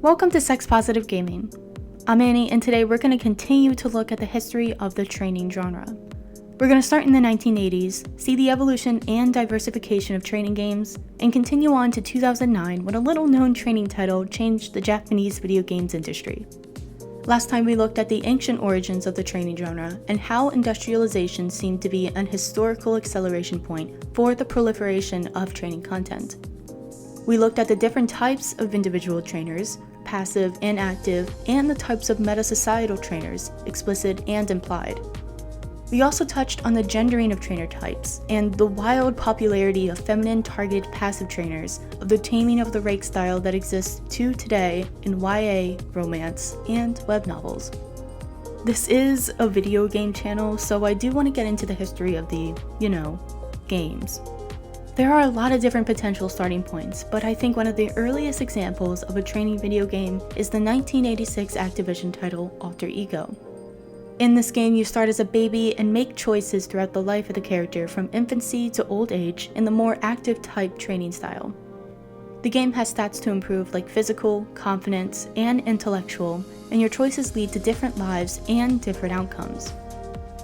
Welcome to Sex Positive Gaming. I'm Annie, and today we're going to continue to look at the history of the training genre. We're going to start in the 1980s, see the evolution and diversification of training games, and continue on to 2009 when a little-known training title changed the Japanese video games industry. Last time we looked at the ancient origins of the training genre and how industrialization seemed to be an historical acceleration point for the proliferation of training content. We looked at the different types of individual trainers, passive and active, and the types of meta-societal trainers, explicit and implied. We also touched on the gendering of trainer types, and the wild popularity of feminine-targeted passive trainers, of the taming of the rake style that exists to today in YA, romance, and web novels. This is a video game channel, so I do want to get into the history of the, games. There are a lot of different potential starting points, but I think one of the earliest examples of a training video game is the 1986 Activision title Alter Ego. In this game, you start as a baby and make choices throughout the life of the character from infancy to old age in the more active type training style. The game has stats to improve like physical, confidence, and intellectual, and your choices lead to different lives and different outcomes.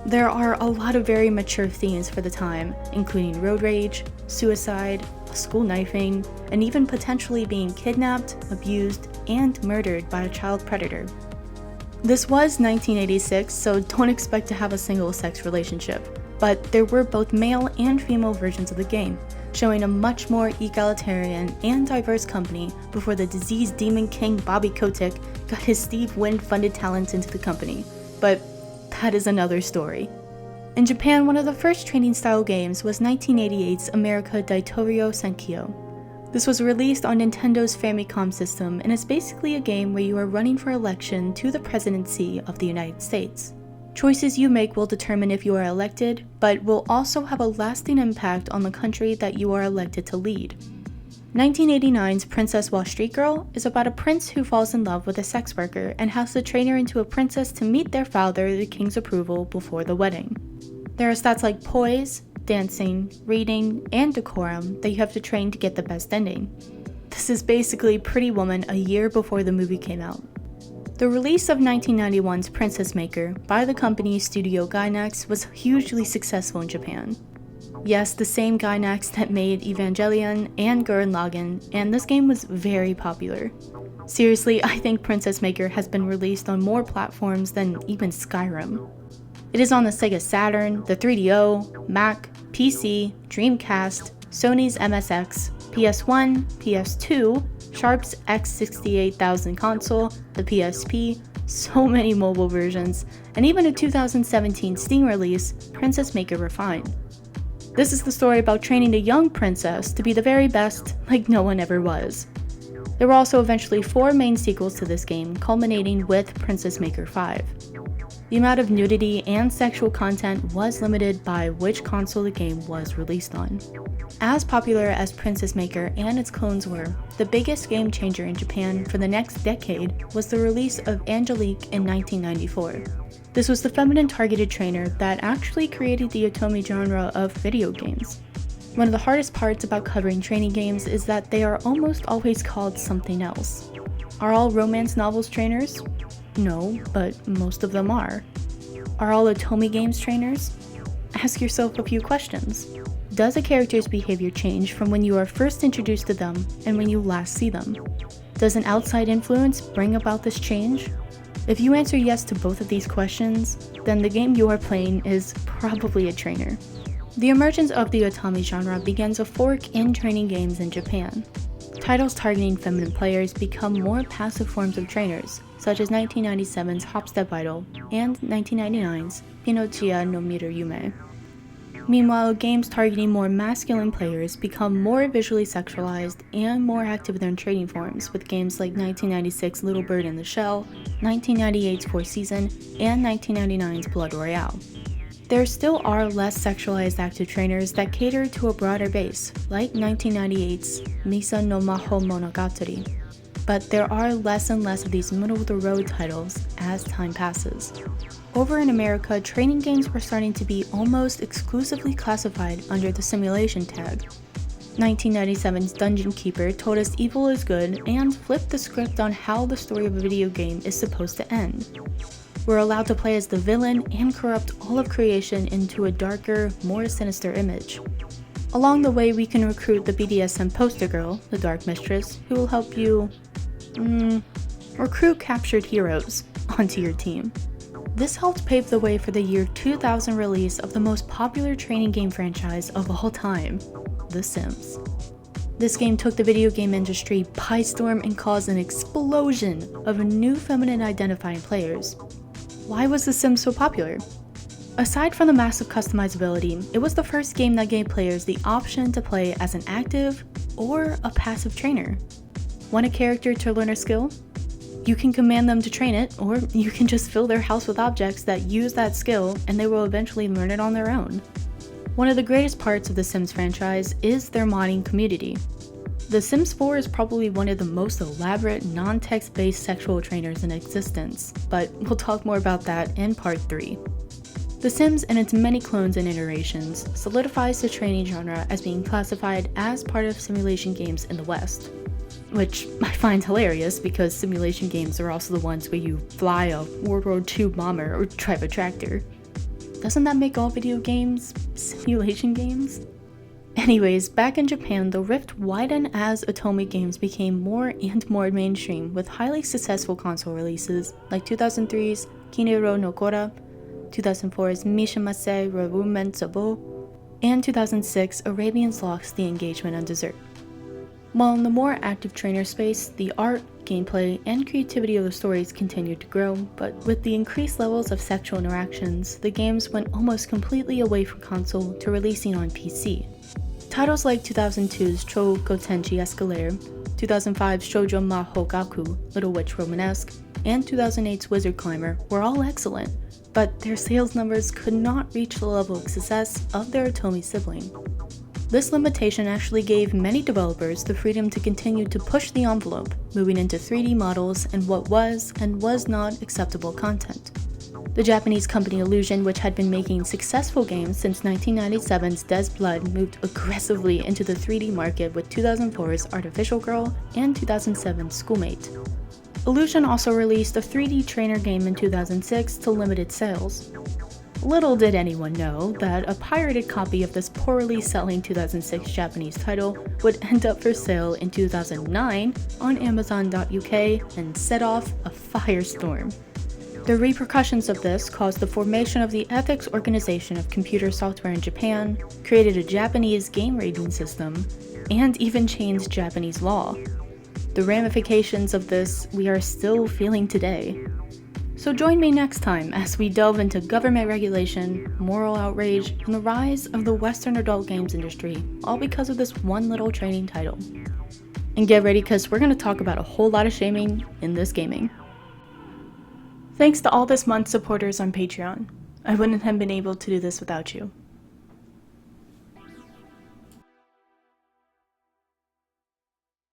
There are a lot of very mature themes for the time, including road rage, suicide, school knifing, and even potentially being kidnapped, abused, and murdered by a child predator. This was 1986, so don't expect to have a single-sex relationship, but there were both male and female versions of the game, showing a much more egalitarian and diverse company before the diseased demon king Bobby Kotick got his Steve Wynn-funded talents into the company. But that is another story. In Japan, one of the first training style games was 1988's America Daitorio Senkyo. This was released on Nintendo's Famicom system and is basically a game where you are running for election to the presidency of the United States. Choices you make will determine if you are elected, but will also have a lasting impact on the country that you are elected to lead. 1989's Princess Wall Street Girl is about a prince who falls in love with a sex worker and has to train her into a princess to meet their father, the king's approval, before the wedding. There are stats like poise, dancing, reading, and decorum that you have to train to get the best ending. This is basically Pretty Woman a year before the movie came out. The release of 1991's Princess Maker by the company Studio Gainax was hugely successful in Japan. Yes, the same Gainax that made Evangelion and Gurren Lagann, and this game was very popular. Seriously, I think Princess Maker has been released on more platforms than even Skyrim. It is on the Sega Saturn, the 3DO, Mac, PC, Dreamcast, Sony's MSX, PS1, PS2, Sharp's X68000 console, the PSP, so many mobile versions, and even a 2017 Steam release, Princess Maker Refined. This is the story about training a young princess to be the very best, like no one ever was. There were also eventually 4 main sequels to this game, culminating with Princess Maker 5. The amount of nudity and sexual content was limited by which console the game was released on. As popular as Princess Maker and its clones were, the biggest game changer in Japan for the next decade was the release of Angelique in 1994. This was the feminine-targeted trainer that actually created the otome genre of video games. One of the hardest parts about covering training games is that they are almost always called something else. Are all romance novels trainers? No, but most of them are. Are all otome games trainers? Ask yourself a few questions. Does a character's behavior change from when you are first introduced to them and when you last see them? Does an outside influence bring about this change? If you answer yes to both of these questions, then the game you are playing is probably a trainer. The emergence of the otome genre begins a fork in training games in Japan. Titles targeting feminine players become more passive forms of trainers, such as 1997's Hop Step Idol and 1999's Pinochia no Miru Yume. Meanwhile, games targeting more masculine players become more visually sexualized and more active in their training forms, with games like 1996's Little Bird in the Shell, 1998's Four Season, and 1999's Blood Royale. There still are less sexualized active trainers that cater to a broader base, like 1998's Misa no Maho Monogatari, but there are less and less of these middle-of-the-road titles as time passes. Over in America, training games were starting to be almost exclusively classified under the simulation tag. 1997's Dungeon Keeper told us evil is good and flipped the script on how the story of a video game is supposed to end. We're allowed to play as the villain and corrupt all of creation into a darker, more sinister image. Along the way, we can recruit the BDSM poster girl, the Dark Mistress, who will help you recruit captured heroes onto your team. This helped pave the way for the year 2000 release of the most popular training game franchise of all time, The Sims. This game took the video game industry by storm and caused an explosion of new feminine identifying players. Why was The Sims so popular? Aside from the massive customizability, it was the first game that gave players the option to play as an active or a passive trainer. Want a character to learn a skill? You can command them to train it, or you can just fill their house with objects that use that skill and they will eventually learn it on their own. One of the greatest parts of the Sims franchise is their modding community. The Sims 4 is probably one of the most elaborate non-text-based sexual trainers in existence, but we'll talk more about that in part 3. The Sims and its many clones and iterations solidifies the training genre as being classified as part of simulation games in the West. Which I find hilarious because simulation games are also the ones where you fly a World War II bomber or drive a tractor. Doesn't that make all video games simulation games? Anyways, back in Japan, the rift widened as Otome games became more and more mainstream with highly successful console releases like 2003's Kinero no Kora, 2004's Mishimase Revumen Sabo, and 2006 Arabian's Lost The Engagement and Dessert. While in the more active trainer space, the art, gameplay, and creativity of the stories continued to grow, but with the increased levels of sexual interactions, the games went almost completely away from console to releasing on PC. Titles like 2002's Chou Gotenji Escalator, 2005's Shoujo Ma Hogaku, Little Witch Romanesque, and 2008's Wizard Climber were all excellent, but their sales numbers could not reach the level of success of their Otome sibling. This limitation actually gave many developers the freedom to continue to push the envelope, moving into 3D models and what was and was not acceptable content. The Japanese company Illusion, which had been making successful games since 1997's Des Blood, moved aggressively into the 3D market with 2004's Artificial Girl and 2007's Schoolmate. Illusion also released a 3D trainer game in 2006 to limited sales. Little did anyone know that a pirated copy of this poorly selling 2006 Japanese title would end up for sale in 2009 on Amazon.uk and set off a firestorm. The repercussions of this caused the formation of the Ethics Organization of Computer Software in Japan, created a Japanese game rating system, and even changed Japanese law. The ramifications of this we are still feeling today. So join me next time as we delve into government regulation, moral outrage, and the rise of the Western adult games industry, all because of this one little training title. And get ready because we're going to talk about a whole lot of shaming in this gaming. Thanks to all this month's supporters on Patreon. I wouldn't have been able to do this without you.